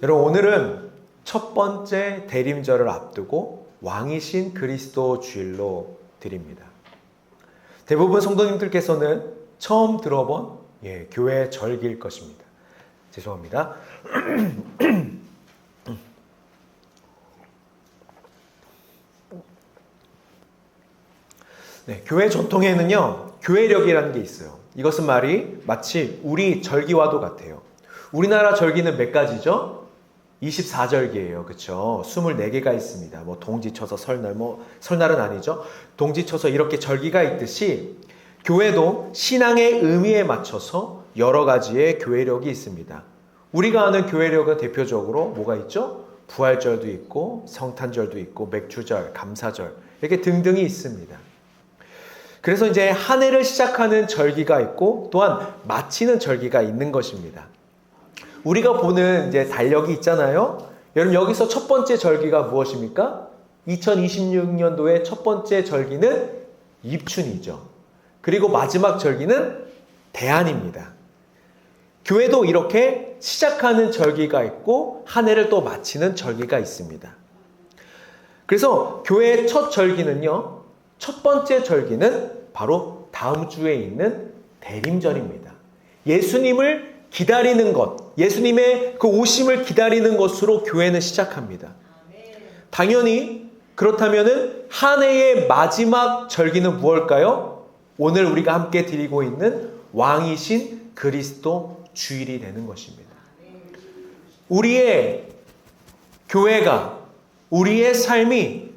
여러분, 오늘은 첫 번째 대림절을 앞두고 왕이신 그리스도 주일로 드립니다. 대부분 성도님들께서는 처음 들어본 교회 절기일 것입니다. 죄송합니다. 교회 전통에는요, 교회력이라는 게 있어요. 이것은 마치 우리 절기와도 같아요. 우리나라 절기는 몇 가지죠? 24절기예요. 그렇죠? 24개가 있습니다. 동지쳐서 설날, 설날은 아니죠. 동지쳐서 이렇게 절기가 있듯이 교회도 신앙의 의미에 맞춰서 여러 가지의 교회력이 있습니다. 우리가 아는 교회력은 대표적으로 뭐가 있죠? 부활절도 있고 성탄절도 있고 맥주절, 감사절 이렇게 등등이 있습니다. 그래서 이제 한 해를 시작하는 절기가 있고 또한 마치는 절기가 있는 것입니다. 우리가 보는 이제 달력이 있잖아요. 여러분, 여기서 첫 번째 절기가 무엇입니까? 2026년도의 첫 번째 절기는 입춘이죠. 그리고 마지막 절기는 대안입니다. 교회도 이렇게 시작하는 절기가 있고 한 해를 또 마치는 절기가 있습니다. 그래서 교회의 첫 절기는요, 첫 번째 절기는 바로 다음 주에 있는 대림절입니다. 예수님을 기다리는 것, 예수님의 그 오심을 기다리는 것으로 교회는 시작합니다. 당연히 그렇다면은 한 해의 마지막 절기는 무엇일까요? 오늘 우리가 함께 드리고 있는 왕이신 그리스도 주일이 되는 것입니다. 우리의 교회가, 우리의 삶이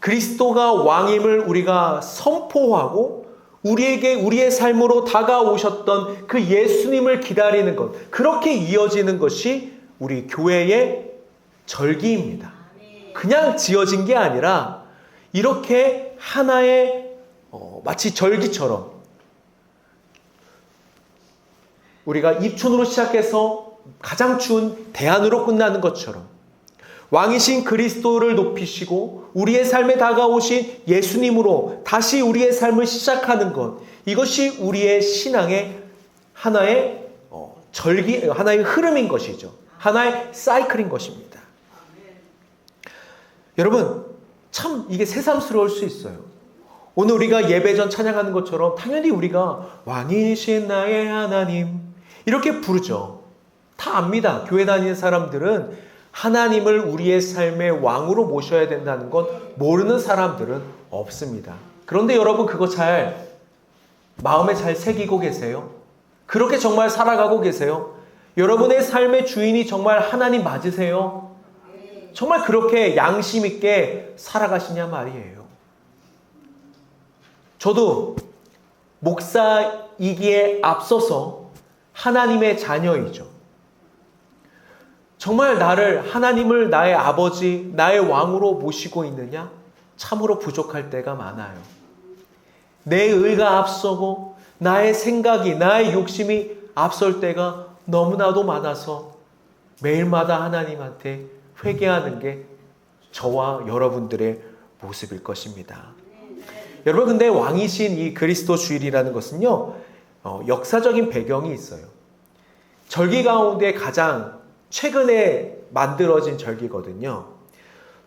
그리스도가 왕임을 우리가 선포하고 우리에게 우리의 삶으로 다가오셨던 그 예수님을 기다리는 것, 그렇게 이어지는 것이 우리 교회의 절기입니다. 그냥 지어진 게 아니라 이렇게 하나의 마치 절기처럼 우리가 입춘으로 시작해서 가장 추운 대안으로 끝나는 것처럼 왕이신 그리스도를 높이시고 우리의 삶에 다가오신 예수님으로 다시 우리의 삶을 시작하는 것, 이것이 우리의 신앙의 하나의 절기, 하나의 흐름인 것이죠. 하나의 사이클인 것입니다. 여러분, 참 이게 새삼스러울 수 있어요. 오늘 우리가 예배 전 찬양하는 것처럼 당연히 우리가 왕이신 나의 하나님 이렇게 부르죠. 다 압니다. 교회 다니는 사람들은 하나님을 우리의 삶의 왕으로 모셔야 된다는 건 모르는 사람들은 없습니다. 그런데 여러분, 그거 마음에 잘 새기고 계세요? 그렇게 정말 살아가고 계세요? 여러분의 삶의 주인이 정말 하나님 맞으세요? 정말 그렇게 양심 있게 살아가시냐 말이에요. 저도 목사이기에 앞서서 하나님의 자녀이죠. 정말 하나님을 나의 아버지, 나의 왕으로 모시고 있느냐? 참으로 부족할 때가 많아요. 내 의가 앞서고 나의 생각이, 나의 욕심이 앞설 때가 너무나도 많아서 매일마다 하나님한테 회개하는 게 저와 여러분들의 모습일 것입니다. 여러분, 근데 왕이신 이 그리스도 주일이라는 것은요, 역사적인 배경이 있어요. 절기 가운데 가장 최근에 만들어진 절기거든요.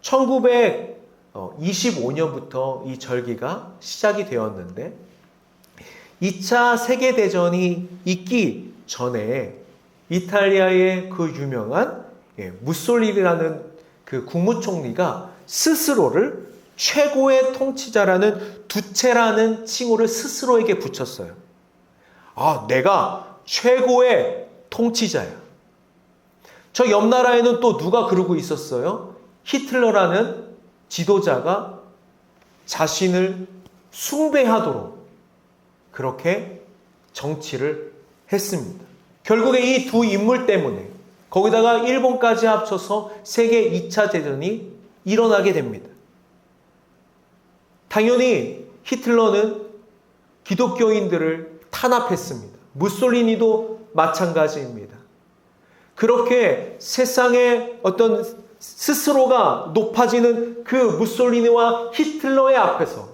1925년부터 이 절기가 시작이 되었는데 2차 세계대전이 있기 전에 이탈리아의 그 유명한 무솔리니라는 그 국무총리가 스스로를 최고의 통치자라는 두체라는 칭호를 스스로에게 붙였어요. 내가 최고의 통치자야. 저 옆 나라에는 또 누가 그러고 있었어요? 히틀러라는 지도자가 자신을 숭배하도록 그렇게 정치를 했습니다. 결국에 이 두 인물 때문에 거기다가 일본까지 합쳐서 세계 2차 대전이 일어나게 됩니다. 당연히 히틀러는 기독교인들을 탄압했습니다. 무솔리니도 마찬가지입니다. 그렇게 세상의 어떤 스스로가 높아지는 그 무솔리니와 히틀러의 앞에서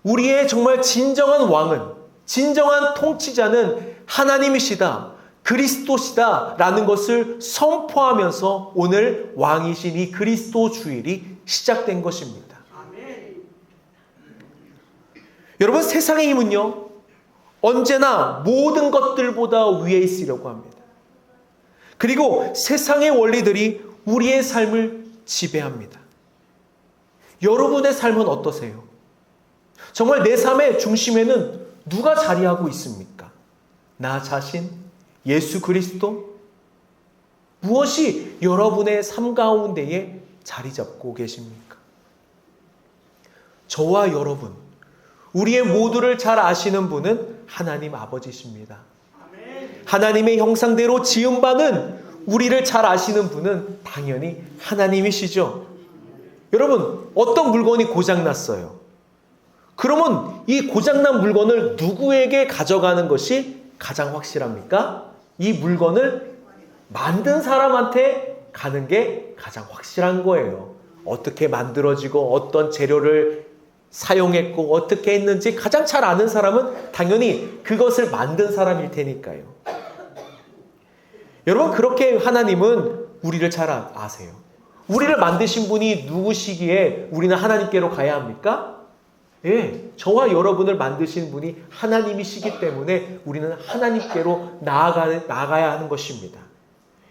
우리의 정말 진정한 왕은, 진정한 통치자는 하나님이시다. 그리스도시다라는 것을 선포하면서 오늘 왕이신 이 그리스도 주일이 시작된 것입니다. 여러분, 세상의 힘은요, 언제나 모든 것들보다 위에 있으려고 합니다. 그리고 세상의 원리들이 우리의 삶을 지배합니다. 여러분의 삶은 어떠세요? 정말 내 삶의 중심에는 누가 자리하고 있습니까? 나 자신? 예수 그리스도? 무엇이 여러분의 삶 가운데에 자리 잡고 계십니까? 저와 여러분, 우리의 모두를 잘 아시는 분은 하나님 아버지십니다. 하나님의 형상대로 지음받은 우리를 잘 아시는 분은 당연히 하나님이시죠. 여러분, 어떤 물건이 고장났어요. 그러면 이 고장난 물건을 누구에게 가져가는 것이 가장 확실합니까? 이 물건을 만든 사람한테 가는 게 가장 확실한 거예요. 어떻게 만들어지고 어떤 재료를 사용했고 어떻게 했는지 가장 잘 아는 사람은 당연히 그것을 만든 사람일 테니까요. 여러분, 그렇게 하나님은 우리를 잘 아세요. 우리를 만드신 분이 누구시기에 우리는 하나님께로 가야 합니까? 예, 저와 여러분을 만드신 분이 하나님이시기 때문에 우리는 하나님께로 나아가야 하는 것입니다.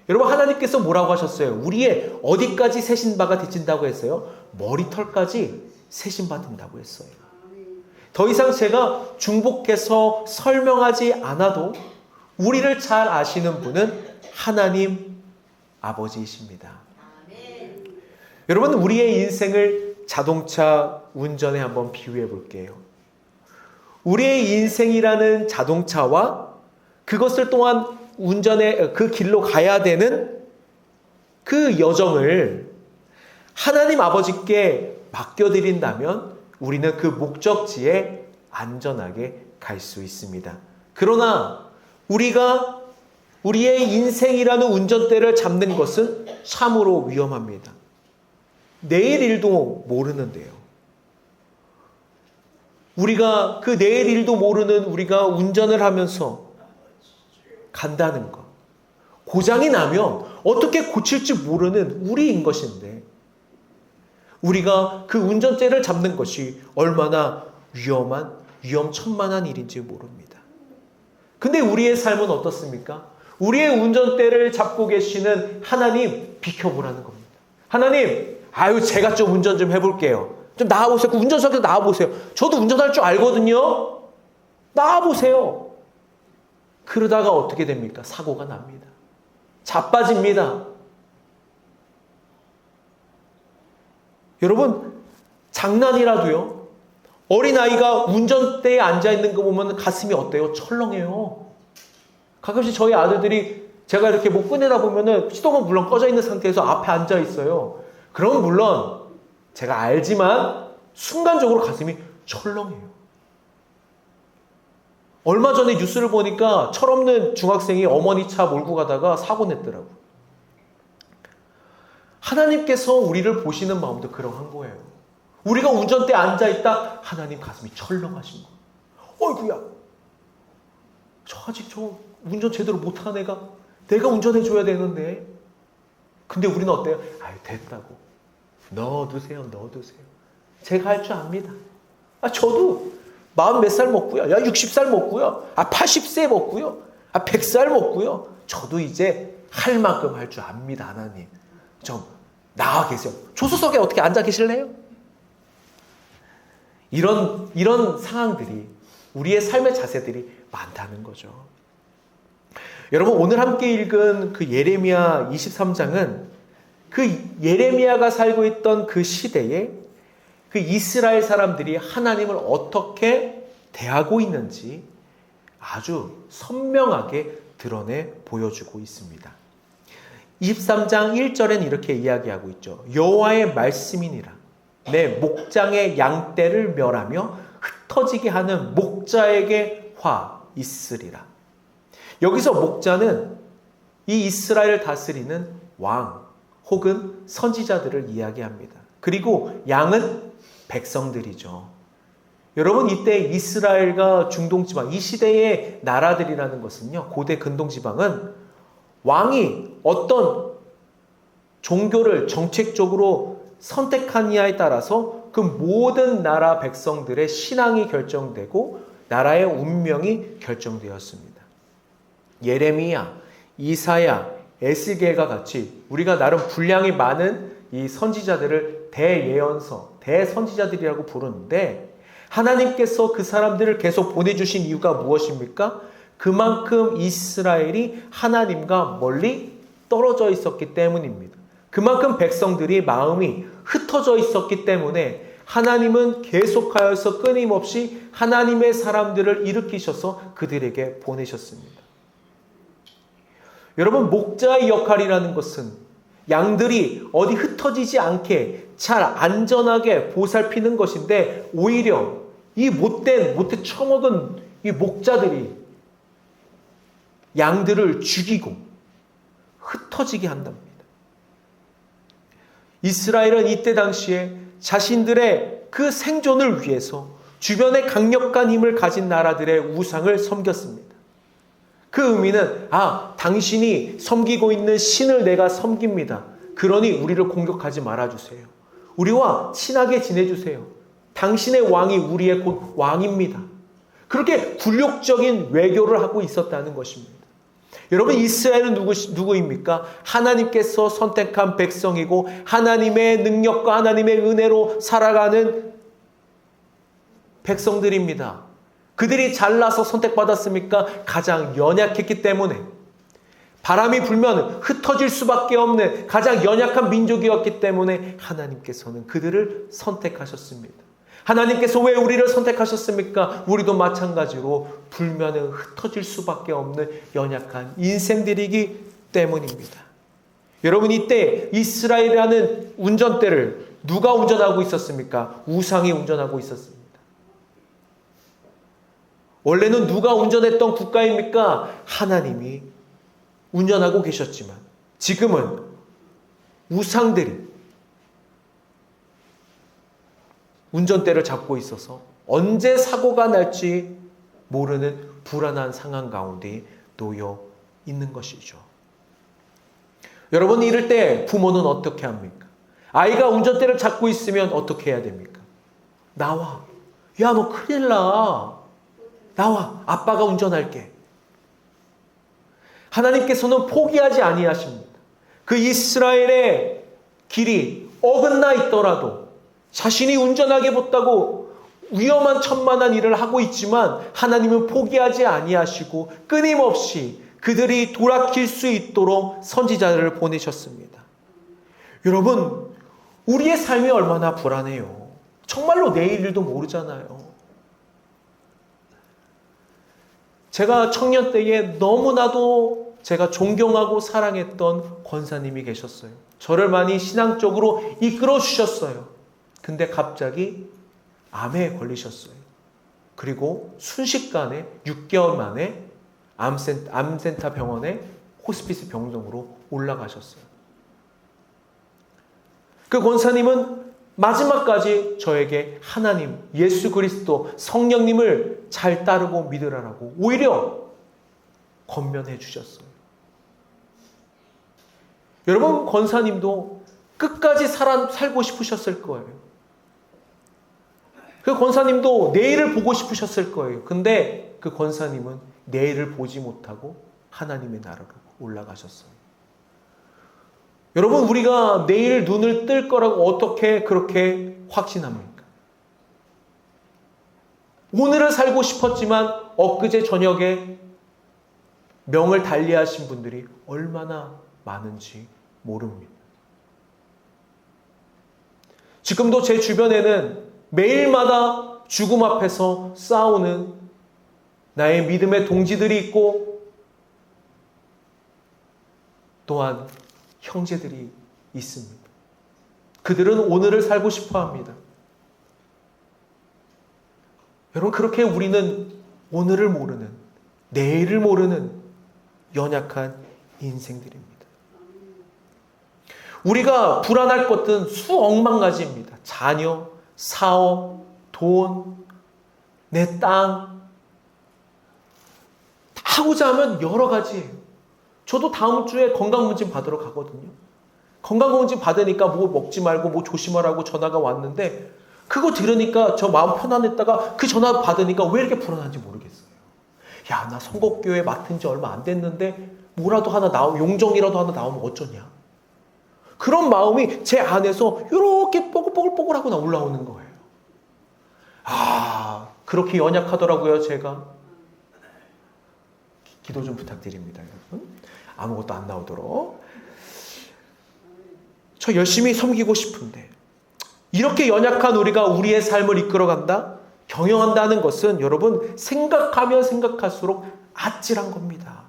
여러분, 하나님께서 뭐라고 하셨어요? 우리의 어디까지 세신 바가 되친다고 했어요? 머리털까지 세신 바 된다고 했어요. 더 이상 제가 중복해서 설명하지 않아도 우리를 잘 아시는 분은 하나님 아버지이십니다. 여러분, 우리의 인생을 자동차 운전에 한번 비유해 볼게요. 우리의 인생이라는 자동차와 그것을 또한 운전에 그 길로 가야 되는 그 여정을 하나님 아버지께 맡겨드린다면 우리는 그 목적지에 안전하게 갈 수 있습니다. 그러나 우리가 우리의 인생이라는 운전대를 잡는 것은 참으로 위험합니다. 내일 일도 모르는데요. 우리가 그 내일 일도 모르는 우리가 운전을 하면서 간다는 것. 고장이 나면 어떻게 고칠지 모르는 우리인 것인데 우리가 그 운전대를 잡는 것이 얼마나 위험천만한 일인지 모릅니다. 근데 우리의 삶은 어떻습니까? 우리의 운전대를 잡고 계시는 하나님 비켜보라는 겁니다. 하나님, 제가 좀 운전 좀 해볼게요. 좀 나와보세요. 그 운전석에서 나와보세요. 저도 운전할 줄 알거든요. 나와보세요. 그러다가 어떻게 됩니까? 사고가 납니다. 자빠집니다. 여러분, 장난이라도요. 어린아이가 운전대에 앉아있는 거 보면 가슴이 어때요? 철렁해요. 가끔씩 저희 아들들이 제가 이렇게 못 꺼내다 보면은 시동은 물론 꺼져 있는 상태에서 앞에 앉아 있어요. 그럼 물론 제가 알지만 순간적으로 가슴이 철렁해요. 얼마 전에 뉴스를 보니까 철없는 중학생이 어머니 차 몰고 가다가 사고 냈더라고요. 하나님께서 우리를 보시는 마음도 그러한 거예요. 우리가 운전대에 앉아있다 하나님 가슴이 철렁하신 거예요. 어이구야, 아직 운전 제대로 못한 애가 내가 운전해줘야 되는데. 근데 우리는 어때요? 됐다고. 넣어두세요. 제가 할 줄 압니다. 저도 40 몇 살 먹고요. 60살 먹고요. 80세 먹고요. 100살 먹고요. 저도 이제 할 만큼 할 줄 압니다. 하나님, 좀 나와 계세요. 조수석에 어떻게 앉아 계실래요? 이런 상황들이, 우리의 삶의 자세들이 많다는 거죠. 여러분, 오늘 함께 읽은 그 예레미야 23장은 그 예레미야가 살고 있던 그 시대에 그 이스라엘 사람들이 하나님을 어떻게 대하고 있는지 아주 선명하게 드러내 보여주고 있습니다. 23장 1절엔 이렇게 이야기하고 있죠. 여호와의 말씀이니라. 내 목장의 양떼를 멸하며 흩어지게 하는 목자에게 화 있으리라. 여기서 목자는 이 이스라엘을 다스리는 왕 혹은 선지자들을 이야기합니다. 그리고 양은 백성들이죠. 여러분, 이때 이스라엘과 중동지방, 이 시대의 나라들이라는 것은요, 고대 근동지방은 왕이 어떤 종교를 정책적으로 선택하느냐에 따라서 그 모든 나라 백성들의 신앙이 결정되고 나라의 운명이 결정되었습니다. 예레미야, 이사야, 에스겔과 같이 우리가 나름 분량이 많은 이 선지자들을 대예언서, 대선지자들이라고 부르는데, 하나님께서 그 사람들을 계속 보내주신 이유가 무엇입니까? 그만큼 이스라엘이 하나님과 멀리 떨어져 있었기 때문입니다. 그만큼 백성들이 마음이 흩어져 있었기 때문에 하나님은 계속하여서 끊임없이 하나님의 사람들을 일으키셔서 그들에게 보내셨습니다. 여러분, 목자의 역할이라는 것은 양들이 어디 흩어지지 않게 잘 안전하게 보살피는 것인데, 오히려 이 못돼 처먹은 이 목자들이 양들을 죽이고 흩어지게 한답니다. 이스라엘은 이때 당시에 자신들의 그 생존을 위해서 주변에 강력한 힘을 가진 나라들의 우상을 섬겼습니다. 그 의미는, 당신이 섬기고 있는 신을 내가 섬깁니다. 그러니 우리를 공격하지 말아주세요. 우리와 친하게 지내주세요. 당신의 왕이 우리의 곧 왕입니다. 그렇게 굴욕적인 외교를 하고 있었다는 것입니다. 여러분, 이스라엘은 누구입니까? 하나님께서 선택한 백성이고 하나님의 능력과 하나님의 은혜로 살아가는 백성들입니다. 그들이 잘나서 선택받았습니까? 가장 연약했기 때문에, 바람이 불면 흩어질 수밖에 없는 가장 연약한 민족이었기 때문에 하나님께서는 그들을 선택하셨습니다. 하나님께서 왜 우리를 선택하셨습니까? 우리도 마찬가지로 불면은 흩어질 수밖에 없는 연약한 인생들이기 때문입니다. 여러분, 이때 이스라엘이라는 운전대를 누가 운전하고 있었습니까? 우상이 운전하고 있었습니다. 원래는 누가 운전했던 국가입니까? 하나님이 운전하고 계셨지만 지금은 우상들이 운전대를 잡고 있어서 언제 사고가 날지 모르는 불안한 상황 가운데 놓여 있는 것이죠. 여러분, 이럴 때 부모는 어떻게 합니까? 아이가 운전대를 잡고 있으면 어떻게 해야 됩니까? 나와. 야, 너 큰일 나. 나와. 아빠가 운전할게. 하나님께서는 포기하지 아니하십니다. 그 이스라엘의 길이 어긋나 있더라도 자신이 운전하게 못하고 위험한 천만한 일을 하고 있지만 하나님은 포기하지 아니하시고 끊임없이 그들이 돌아킬 수 있도록 선지자들을 보내셨습니다. 여러분, 우리의 삶이 얼마나 불안해요. 정말로 내일 일도 모르잖아요. 제가 청년 때에 너무나도 제가 존경하고 사랑했던 권사님이 계셨어요. 저를 많이 신앙적으로 이끌어 주셨어요. 근데 갑자기 암에 걸리셨어요. 그리고 순식간에 6개월 만에 암센터 병원에 호스피스 병동으로 올라가셨어요. 그 권사님은 마지막까지 저에게 하나님, 예수 그리스도, 성령님을 잘 따르고 믿으라고 오히려 권면해 주셨어요. 여러분, 권사님도 끝까지 살고 싶으셨을 거예요. 그 권사님도 내일을 보고 싶으셨을 거예요. 근데 그 권사님은 내일을 보지 못하고 하나님의 나라로 올라가셨어요. 여러분, 우리가 내일 눈을 뜰 거라고 어떻게 그렇게 확신합니까? 오늘을 살고 싶었지만 엊그제 저녁에 명을 달리하신 분들이 얼마나 많은지 모릅니다. 지금도 제 주변에는 매일마다 죽음 앞에서 싸우는 나의 믿음의 동지들이 있고 또한 형제들이 있습니다. 그들은 오늘을 살고 싶어 합니다. 여러분, 그렇게 우리는 오늘을 모르는, 내일을 모르는 연약한 인생들입니다. 우리가 불안할 것은 수억만 가지입니다. 자녀, 사업, 돈, 내 땅, 하고자 하면 여러 가지예요. 저도 다음 주에 건강검진 받으러 가거든요. 건강검진 받으니까 뭐 먹지 말고 뭐 조심하라고 전화가 왔는데 그거 들으니까 저 마음 편안했다가 그 전화 받으니까 왜 이렇게 불안한지 모르겠어요. 야, 나 선곡교회 맡은 지 얼마 안 됐는데 뭐라도 하나 용정이라도 하나 나오면 어쩌냐. 그런 마음이 제 안에서 이렇게 뽀글뽀글뽀글하고 올라오는 거예요. 아, 그렇게 연약하더라고요, 제가. 기도 좀 부탁드립니다, 여러분. 아무것도 안 나오도록. 저 열심히 섬기고 싶은데 이렇게 연약한 우리가 우리의 삶을 이끌어간다? 경영한다는 것은 여러분 생각하면 생각할수록 아찔한 겁니다.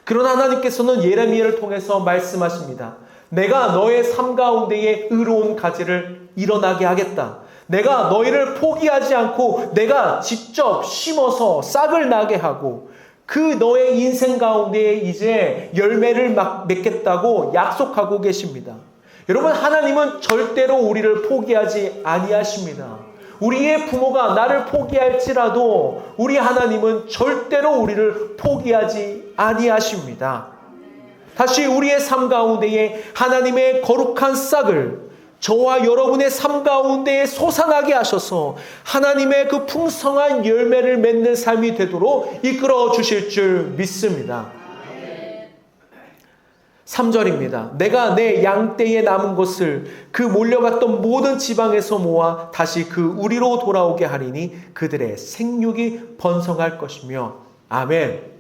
그러나 하나님께서는 예레미야를 통해서 말씀하십니다. 내가 너의 삶 가운데에 의로운 가지를 일어나게 하겠다. 내가 너희를 포기하지 않고 내가 직접 심어서 싹을 나게 하고 그 너의 인생 가운데에 이제 열매를 맺겠다고 약속하고 계십니다. 여러분, 하나님은 절대로 우리를 포기하지 아니하십니다. 우리의 부모가 나를 포기할지라도 우리 하나님은 절대로 우리를 포기하지 아니하십니다. 다시 우리의 삶 가운데에 하나님의 거룩한 싹을 저와 여러분의 삶 가운데에 솟아나게 하셔서 하나님의 그 풍성한 열매를 맺는 삶이 되도록 이끌어 주실 줄 믿습니다. 3절입니다. 내가 내 양떼에 남은 것을 그 몰려갔던 모든 지방에서 모아 다시 그 우리로 돌아오게 하리니 그들의 생육이 번성할 것이며. 아멘.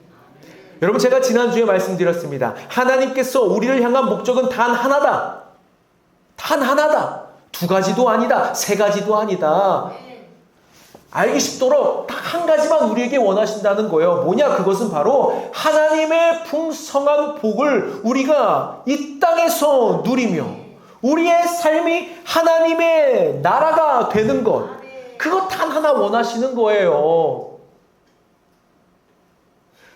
여러분, 제가 지난주에 말씀드렸습니다. 하나님께서 우리를 향한 목적은 단 하나다. 단 하나다. 두 가지도 아니다. 세 가지도 아니다. 알기 쉽도록 딱 한 가지만 우리에게 원하신다는 거예요. 뭐냐? 그것은 바로 하나님의 풍성한 복을 우리가 이 땅에서 누리며 우리의 삶이 하나님의 나라가 되는 것. 그것 단 하나 원하시는 거예요.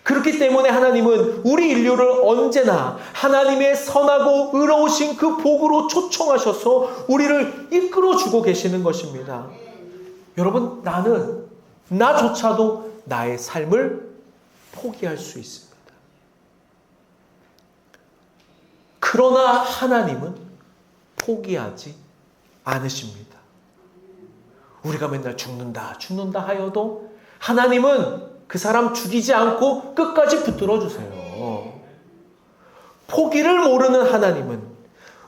그렇기 때문에 하나님은 우리 인류를 언제나 하나님의 선하고 의로우신 그 복으로 초청하셔서 우리를 이끌어주고 계시는 것입니다. 여러분, 나조차도 나의 삶을 포기할 수 있습니다. 그러나 하나님은 포기하지 않으십니다. 우리가 맨날 죽는다 하여도 하나님은 그 사람 죽이지 않고 끝까지 붙들어 주세요. 포기를 모르는 하나님은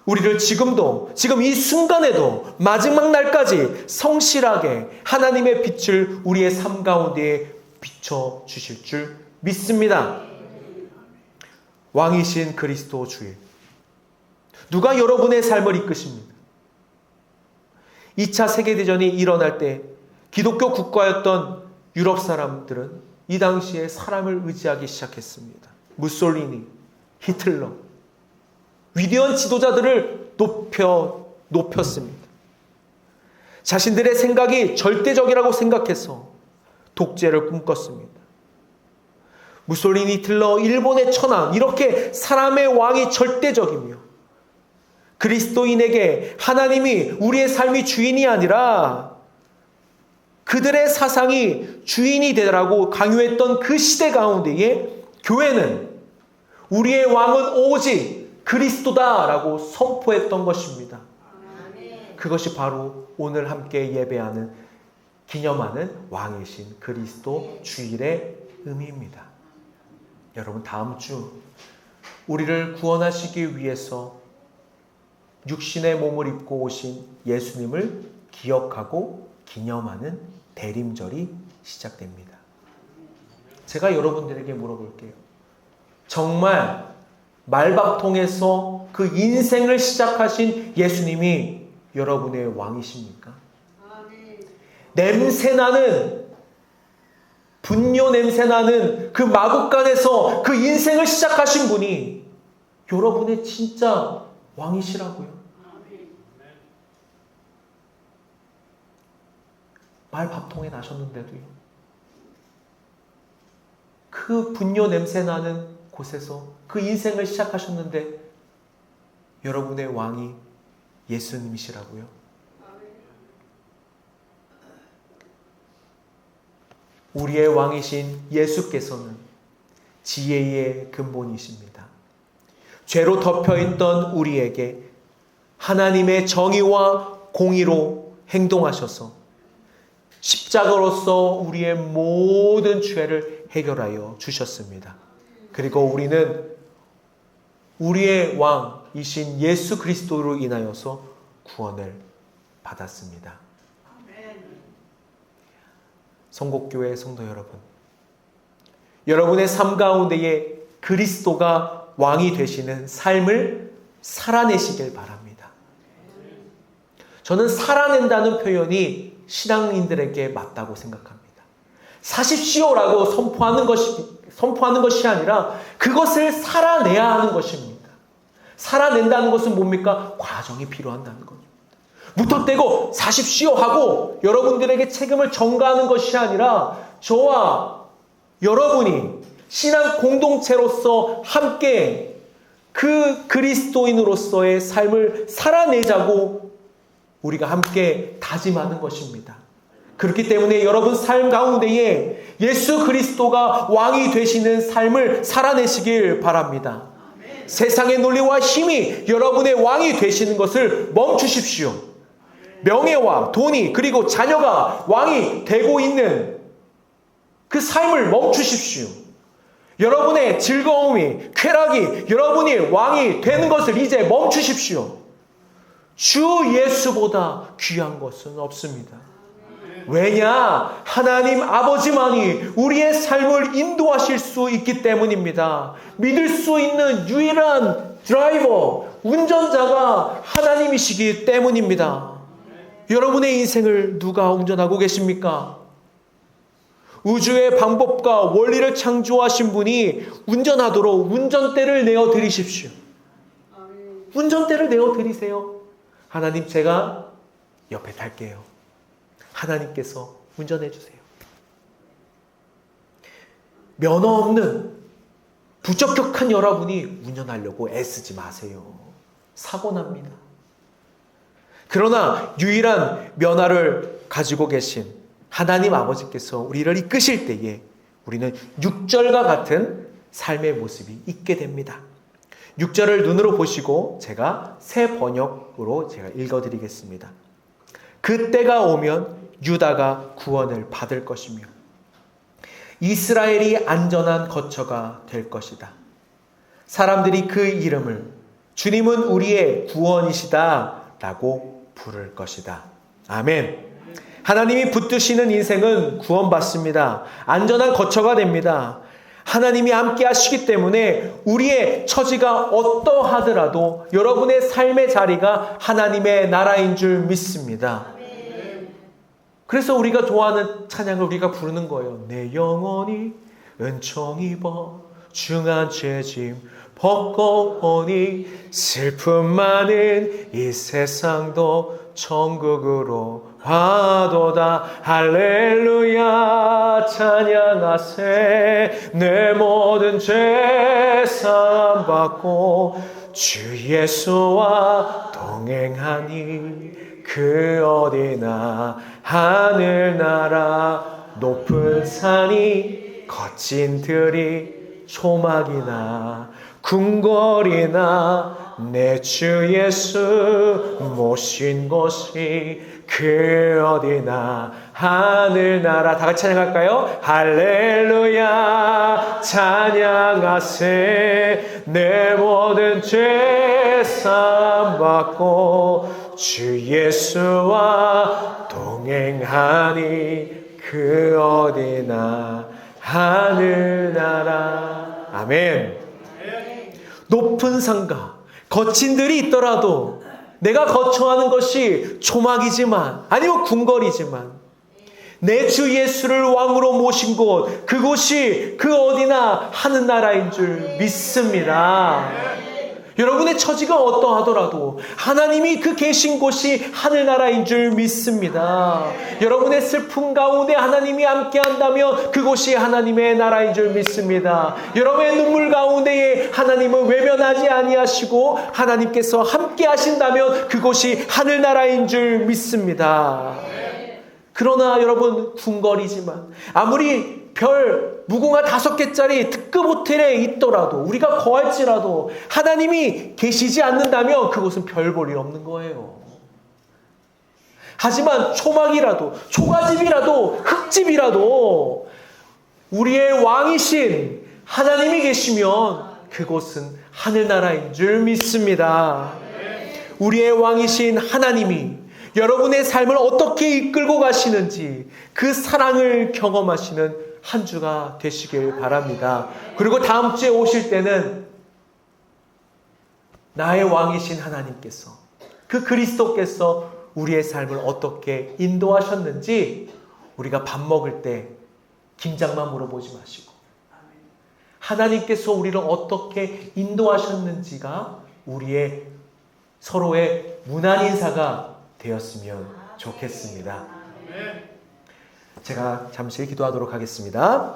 우리를 지금 이 순간에도 마지막 날까지 성실하게 하나님의 빛을 우리의 삶 가운데에 비춰 주실 줄 믿습니다. 왕이신 그리스도 주의. 누가 여러분의 삶을 이끄십니까? 2차 세계대전이 일어날 때 기독교 국가였던 유럽 사람들은 이 당시에 사람을 의지하기 시작했습니다. 무솔리니, 히틀러, 위대한 지도자들을 높였습니다. 자신들의 생각이 절대적이라고 생각해서 독재를 꿈꿨습니다. 무솔리니, 히틀러, 일본의 천황, 이렇게 사람의 왕이 절대적이며 그리스도인에게 하나님이 우리의 삶이 주인이 아니라 그들의 사상이 주인이 되라고 강요했던 그 시대 가운데에 교회는 우리의 왕은 오직 그리스도다라고 선포했던 것입니다. 그것이 바로 오늘 함께 예배하는, 기념하는 왕이신 그리스도 주일의 의미입니다. 여러분, 다음 주 우리를 구원하시기 위해서 육신의 몸을 입고 오신 예수님을 기억하고 기념하는 대림절이 시작됩니다. 제가 여러분들에게 물어볼게요. 정말 말박통에서 그 인생을 시작하신 예수님이 여러분의 왕이십니까? 냄새나는, 분뇨 냄새나는 그 마국간에서 그 인생을 시작하신 분이 여러분의 진짜 왕이시라고요. 말밥통에 나셨는데도요. 그 분뇨 냄새나는 곳에서 그 인생을 시작하셨는데 여러분의 왕이 예수님이시라고요. 우리의 왕이신 예수께서는 지혜의 근본이십니다. 죄로 덮여있던 우리에게 하나님의 정의와 공의로 행동하셔서 십자가로서 우리의 모든 죄를 해결하여 주셨습니다. 그리고 우리는 우리의 왕이신 예수 그리스도로 인하여서 구원을 받았습니다. 성곡교회 성도 여러분, 여러분의 삶 가운데에 그리스도가 왕이 되시는 삶을 살아내시길 바랍니다. 저는 살아낸다는 표현이 신앙인들에게 맞다고 생각합니다. 사십시오라고 선포하는 것이 아니라 그것을 살아내야 하는 것입니다. 살아낸다는 것은 뭡니까? 과정이 필요한다는 겁니다. 무턱대고 사십시오 하고 여러분들에게 책임을 전가하는 것이 아니라 저와 여러분이 신앙 공동체로서 함께 그 그리스도인으로서의 삶을 살아내자고 우리가 함께 다짐하는 것입니다. 그렇기 때문에 여러분 삶 가운데에 예수 그리스도가 왕이 되시는 삶을 살아내시길 바랍니다. 세상의 논리와 힘이 여러분의 왕이 되시는 것을 멈추십시오. 명예와 돈이 그리고 자녀가 왕이 되고 있는 그 삶을 멈추십시오. 여러분의 즐거움이, 쾌락이 여러분이 왕이 되는 것을 이제 멈추십시오. 주 예수보다 귀한 것은 없습니다. 왜냐? 하나님 아버지만이 우리의 삶을 인도하실 수 있기 때문입니다. 믿을 수 있는 유일한 드라이버, 운전자가 하나님이시기 때문입니다. 여러분의 인생을 누가 운전하고 계십니까? 우주의 방법과 원리를 창조하신 분이 운전하도록 운전대를 내어드리십시오. 운전대를 내어드리세요. 하나님, 제가 옆에 탈게요. 하나님께서 운전해 주세요. 면허 없는 부적격한 여러분이 운전하려고 애쓰지 마세요. 사고 납니다. 그러나 유일한 면허를 가지고 계신 하나님 아버지께서 우리를 이끄실 때에 우리는 6절과 같은 삶의 모습이 있게 됩니다. 6절을 눈으로 보시고 제가 새 번역으로 제가 읽어드리겠습니다. 그때가 오면 유다가 구원을 받을 것이며 이스라엘이 안전한 거처가 될 것이다. 사람들이 그 이름을 주님은 우리의 구원이시다 라고 부를 것이다. 아멘. 하나님이 붙드시는 인생은 구원받습니다. 안전한 거처가 됩니다. 하나님이 함께 하시기 때문에 우리의 처지가 어떠하더라도 여러분의 삶의 자리가 하나님의 나라인 줄 믿습니다. 그래서 우리가 좋아하는 찬양을 우리가 부르는 거예요. 내 영혼이 은총 입어 중한 죄짐 벗고오니 슬픔 많은 이 세상도 천국으로 화도다. 할렐루야 찬양하세. 내 모든 죄 사함 받고 주 예수와 동행하니 그 어디나 하늘나라 높은 산이 거친 들이 초막이나 궁궐이나 내 주 예수 모신 곳이 그 어디나 하늘나라. 다 같이 찬양할까요? 할렐루야 찬양하세. 내 모든 죄 사함 받고 주 예수와 동행하니 그 어디나 하늘나라. 아멘. 높은 산과 거친 들이 있더라도 내가 거처하는 것이 초막이지만 아니면 궁궐이지만 내 주 예수를 왕으로 모신 곳, 그곳이 그 어디나 하늘나라인 줄 믿습니다. 여러분의 처지가 어떠하더라도 하나님이 그 계신 곳이 하늘나라인 줄 믿습니다. 여러분의 슬픔 가운데 하나님이 함께 한다면 그곳이 하나님의 나라인 줄 믿습니다. 여러분의 눈물 가운데에 하나님은 외면하지 아니하시고 하나님께서 함께 하신다면 그곳이 하늘나라인 줄 믿습니다. 그러나 여러분 궁궐이지만 아무리 별 무궁화 5개짜리 특급 호텔에 있더라도 우리가 거할지라도 하나님이 계시지 않는다면 그곳은 별 볼 일 없는 거예요. 하지만 초막이라도 초가집이라도 흙집이라도 우리의 왕이신 하나님이 계시면 그곳은 하늘나라인 줄 믿습니다. 우리의 왕이신 하나님이 여러분의 삶을 어떻게 이끌고 가시는지 그 사랑을 경험하시는 한 주가 되시길 바랍니다. 그리고 다음 주에 오실 때는 나의 왕이신 하나님께서 그 그리스도께서 우리의 삶을 어떻게 인도하셨는지 우리가 밥 먹을 때 김장만 물어보지 마시고 하나님께서 우리를 어떻게 인도하셨는지가 우리의 서로의 문안 인사가 되었으면 좋겠습니다. 제가 잠시 기도하도록 하겠습니다.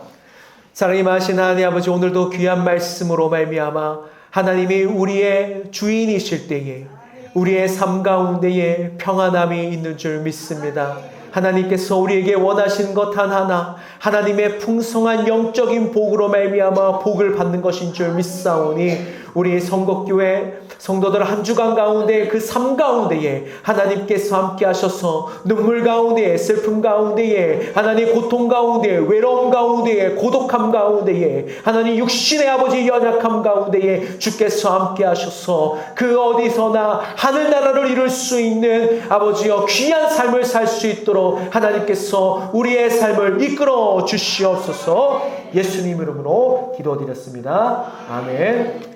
사랑이 많으신 하나님 아버지, 오늘도 귀한 말씀으로 말미암아 하나님이 우리의 주인이실 때에 우리의 삶 가운데에 평안함이 있는 줄 믿습니다. 하나님께서 우리에게 원하시는 것 단 하나, 하나님의 풍성한 영적인 복으로 말미암아 복을 받는 것인 줄 믿사오니 우리 성곡교회 성도들 한 주간 가운데 그 삶 가운데에 하나님께서 함께 하셔서 눈물 가운데에 슬픔 가운데에 하나님 고통 가운데에 외로움 가운데에 고독함 가운데에 하나님 육신의 아버지 연약함 가운데에 주께서 함께 하셔서 그 어디서나 하늘나라를 이룰 수 있는 아버지여 귀한 삶을 살 수 있도록 하나님께서 우리의 삶을 이끌어 주시옵소서. 예수님 이름으로 기도드렸습니다. 아멘.